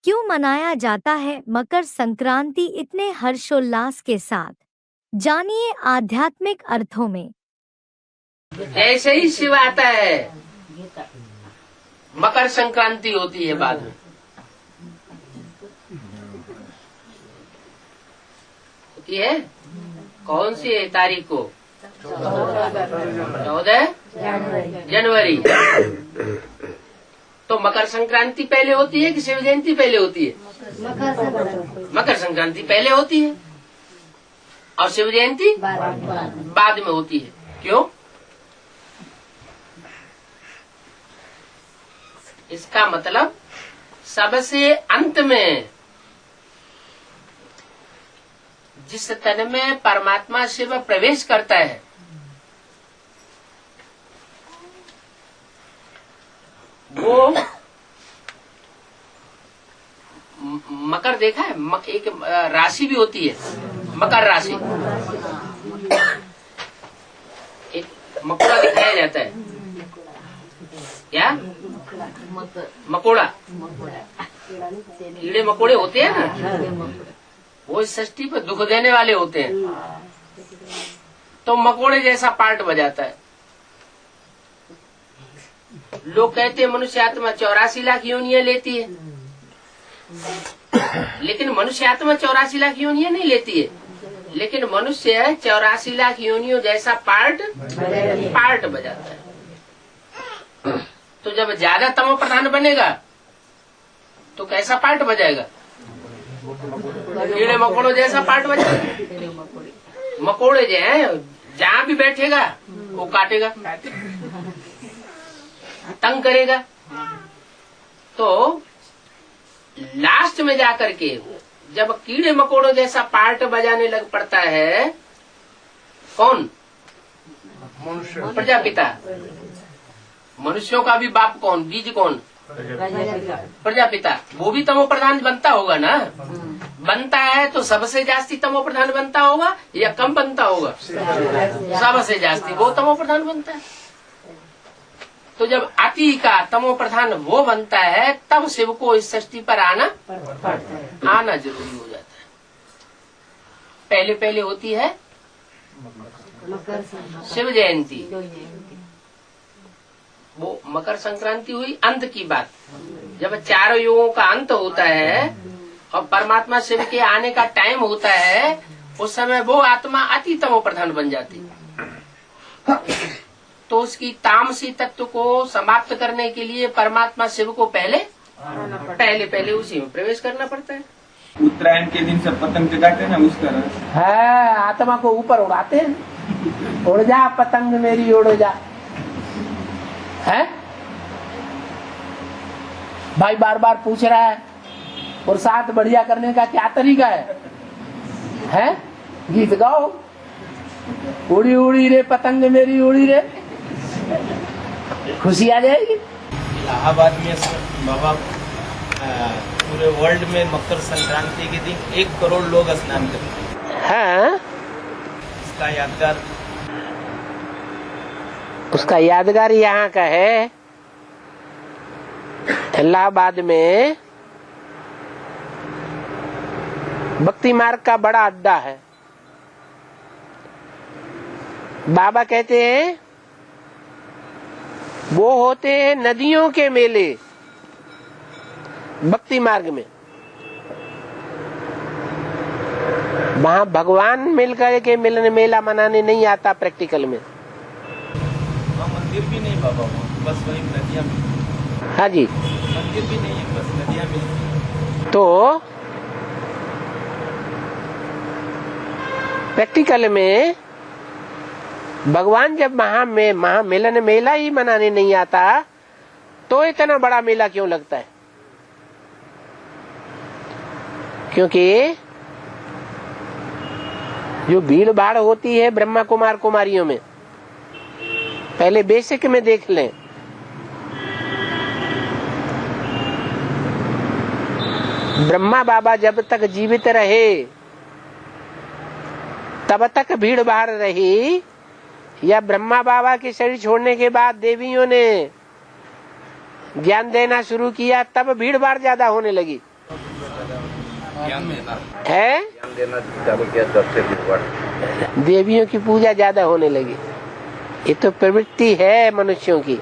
क्यों मनाया जाता है मकर संक्रांति इतने हर्षोल्लास के साथ? जानिए आध्यात्मिक अर्थों में। जैसे ही शिव आता है मकर संक्रांति होती है बाद में। होती है कौन सी तारीख को? 14 जनवरी। तो मकर संक्रांति पहले होती है कि शिव जयंती पहले होती है? मकर संक्रांति पहले होती है और शिव जयंती बाद में होती है। क्यों? इसका मतलब सबसे अंत में जिस तन में परमात्मा शिव प्रवेश करता है वो मकर देखा है? एक राशि भी होती है मकर राशि। एक मकोड़ा दिखाया जाता है। क्या? मकोड़ा। कीड़े मकोड़े होते हैं ना, वो इस सृष्टि पर दुख देने वाले होते हैं। तो मकोड़े जैसा पार्ट बजाता है। लोग कहते हैं मनुष्य आत्मा 84 लाख योनियां लेती है, लेकिन मनुष्य आत्मा 84 लाख योनियां नहीं लेती है, लेकिन मनुष्य 84 लाख योनियों जैसा पार्ट बजाता है। तो जब ज्यादा तमो प्रधान बनेगा तो कैसा पार्ट बजाएगा? कीड़े मकोड़ों जैसा पार्ट बजाएगा। मकोड़े जो है जहाँ भी बैठेगा वो काटेगा, तंग करेगा। तो लास्ट में जाकर के जब कीड़े मकोड़ों जैसा पार्ट बजाने लग पड़ता है कौन? प्रजापिता। मनुष्यों का भी बाप कौन? बीज कौन? प्रजापिता। वो भी तमो प्रधान बनता होगा ना? बनता है तो सबसे जास्ती तमो प्रधान बनता होगा या कम बनता होगा? सबसे जास्ती वो तमो प्रधान बनता है। तो जब अति का तमो प्रधान वो बनता है तब शिव को इस सृष्टि पर आना जरूरी हो जाता है। पहले पहले होती है शिव जयंती। वो मकर संक्रांति हुई अंत की बात। जब चारों युगों का अंत होता है और परमात्मा शिव के आने का टाइम होता है, उस समय वो आत्मा अति तमो प्रधान बन जाती है। तो उसकी तामसी तत्व को समाप्त करने के लिए परमात्मा शिव को पहले उसी में प्रवेश करना पड़ता है। उत्तरायण के दिन सब पतंग चगाते हैं ना, उस तरह है आत्मा को ऊपर उड़ाते हैं। उड़ जा पतंग मेरी उड़ जा। है भाई बार बार पूछ रहा है और साथ बढ़िया करने का क्या तरीका है? गीत गाओ, उड़ी उड़ी रे पतंग मेरी उड़ी रे, खुशी आ जाएगी। इलाहाबाद में बाबा पूरे वर्ल्ड में मकर संक्रांति के दिन 1 करोड़ लोग स्नान करते हैं। उसका यादगार यहाँ का है। इलाहाबाद में भक्ति मार्ग का बड़ा अड्डा है। बाबा कहते हैं वो होते हैं नदियों के मेले भक्ति मार्ग में। वहाँ भगवान मिलकर के मिलने मेला मनाने नहीं आता प्रैक्टिकल में। मंदिर भी नहीं बाबा, बस वही नदियाँ। हाँ जी, मंदिर भी नहीं है, बस नदियाँ मिलती। तो प्रैक्टिकल में भगवान जब महा मिलन मेला ही मनाने नहीं आता तो इतना बड़ा मेला क्यों लगता है? क्योंकि जो भीड़ भाड़ होती है ब्रह्मा कुमार कुमारियों में, पहले बेसिक में देख लें। ब्रह्मा बाबा जब तक जीवित रहे तब तक भीड़ भाड़ रही, या ब्रह्मा बाबा के शरीर छोड़ने के बाद देवियों ने ज्ञान देना शुरू किया तब भीड़ भाड़ ज्यादा होने लगी। है। ज्ञान देना चालू किया तब से भीड़ देवियों की पूजा ज्यादा होने लगी। ये तो प्रवृत्ति है मनुष्यों की।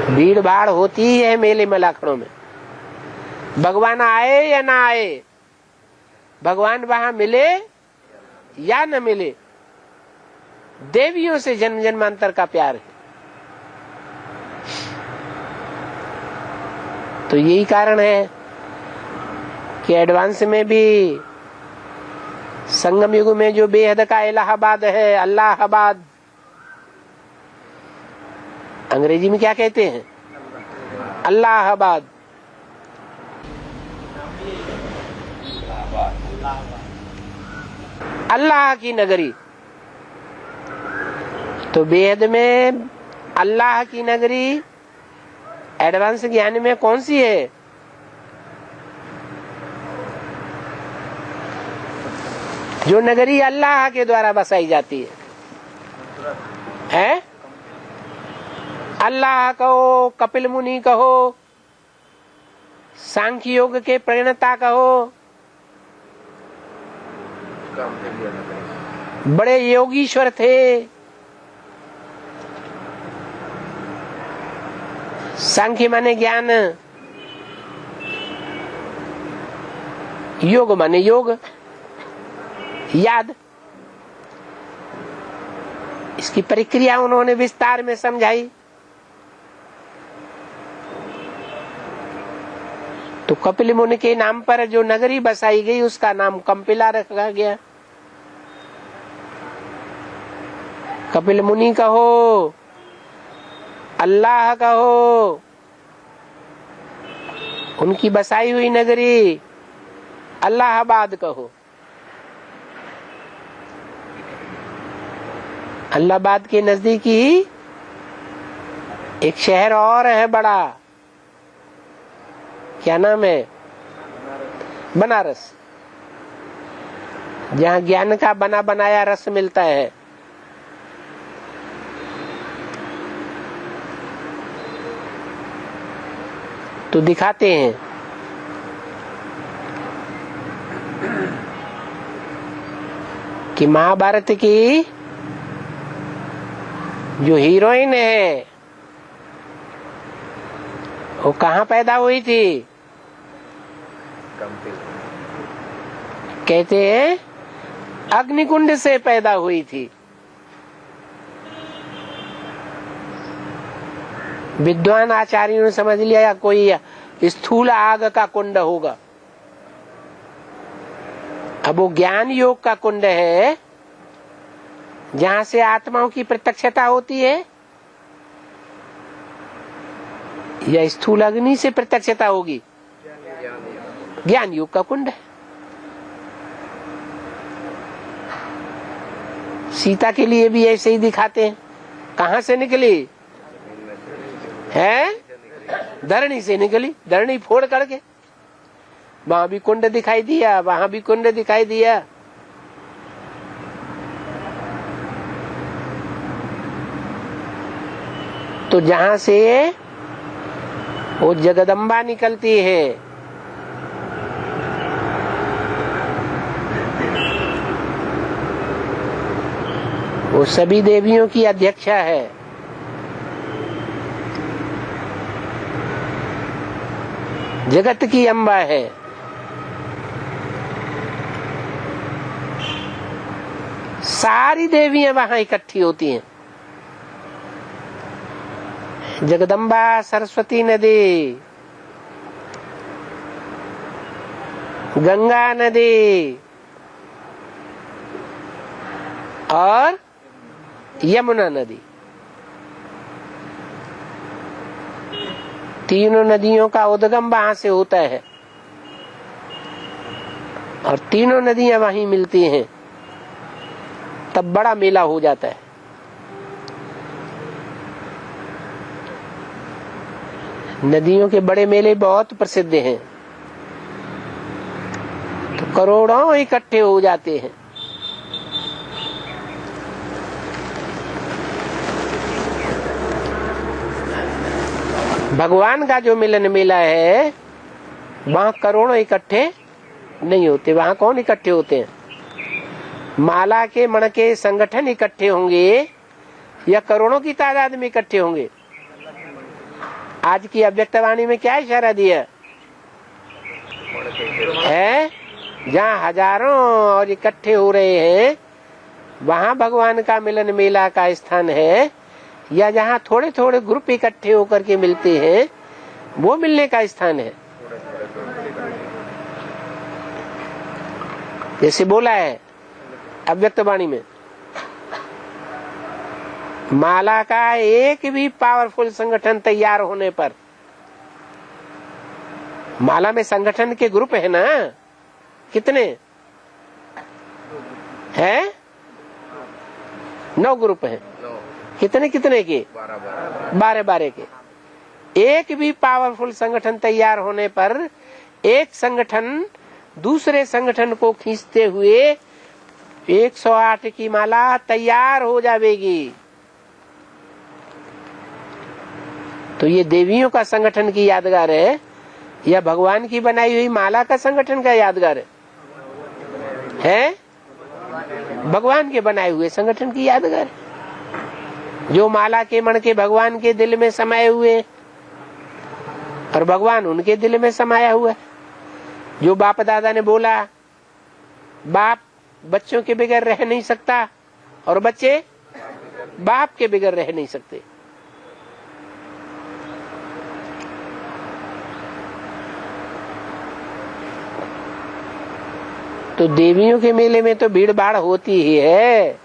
भीड़ भाड़ होती ही है मेले मलाखड़ों में। भगवान आए या ना आए, भगवान वहां मिले या न मिले, देवियों से जन्म जन्मांतर का प्यार है। तो यही कारण है कि एडवांस में भी संगम युग में जो बेहद का इलाहाबाद है, अल्लाहाबाद, अंग्रेजी में क्या कहते हैं, अल्लाहाबाद, अल्लाह की नगरी। तो बेहद में अल्लाह की नगरी एडवांस ज्ञान में कौन सी है? जो नगरी अल्लाह के द्वारा बसाई जाती है? अल्लाह कहो, कपिल मुनि कहो, सांख्य योग के प्रणेता कहो, बड़े योगीश्वर थे, सांख्य माने ज्ञान, योग माने योग, याद। इसकी प्रक्रिया उन्होंने विस्तार में समझाई। तो कपिल मुनि के नाम पर जो नगरी बसाई गई उसका नाम कंपिला रखा गया। कपिल मुनि कहो, अल्लाह कहो, उनकी बसाई हुई नगरी अल्लाहाबाद कहो। अल्लाहाबाद के नजदीक ही एक शहर और है बड़ा, क्या नाम है? बनारस, जहाँ ज्ञान का बना बनाया रस मिलता है। तो दिखाते हैं कि महाभारत की जो हीरोइन है वो कहाँ पैदा हुई थी? कहते हैं अग्निकुंड से पैदा हुई थी। विद्वान आचार्यों ने समझ लिया कोई स्थूल आग का कुंड होगा। अब वो ज्ञान योग का कुंड है जहाँ से आत्माओं की प्रत्यक्षता होती है, या स्थूल अग्नि से प्रत्यक्षता होगी? ज्ञान योग का कुंड है। सीता के लिए भी ऐसे ही दिखाते हैं। कहाँ से निकली है? धरणी से निकली, धरणी फोड़ करके। वहां भी कुंड दिखाई दिया, वहां भी कुंड दिखाई दिया। तो जहां से वो जगदम्बा निकलती है, वो सभी देवियों की अध्यक्षा है। जगत की अम्बा है। सारी देवियां वहां इकट्ठी होती हैं। जगदम्बा, सरस्वती नदी, गंगा नदी और यमुना नदी, तीनों नदियों का उद्गम वहां से होता है और तीनों नदियां वहीं मिलती हैं। तब बड़ा मेला हो जाता है। नदियों के बड़े मेले बहुत प्रसिद्ध हैं। तो करोड़ों इकट्ठे हो जाते हैं। भगवान का जो मिलन मेला है वहां करोड़ों इकट्ठे नहीं होते। वहां कौन इकट्ठे होते हैं? माला के मण के संगठन इकट्ठे होंगे या करोड़ों की तादाद में इकट्ठे होंगे? आज की अव्यक्तवाणी में क्या इशारा दिया है? जहाँ हजारों और इकट्ठे हो रहे हैं वहां भगवान का मिलन मेला का स्थान है, या जहाँ थोड़े थोड़े ग्रुप इकट्ठे होकर के मिलते हैं वो मिलने का स्थान है? जैसे बोला है अव्यक्तवाणी में, माला का एक भी पावरफुल संगठन तैयार होने पर, माला में संगठन के ग्रुप है ना, कितने हैं? 9 ग्रुप हैं। कितने कितने के? 12 के। एक भी पावरफुल संगठन तैयार होने पर एक संगठन दूसरे संगठन को खींचते हुए 108 की माला तैयार हो जाएगी। तो ये देवियों का संगठन की यादगार है या भगवान की बनाई हुई माला का संगठन का यादगार है? भगवान के बनाए हुए संगठन की यादगार, जो माला के मण के भगवान के दिल में समाये हुए और भगवान उनके दिल में समाया हुआ है। जो बाप दादा ने बोला, बाप बच्चों के बगैर रह नहीं सकता और बच्चे बाप के बगैर रह नहीं सकते। तो देवियों के मेले में तो भीड़ भाड़ होती ही है,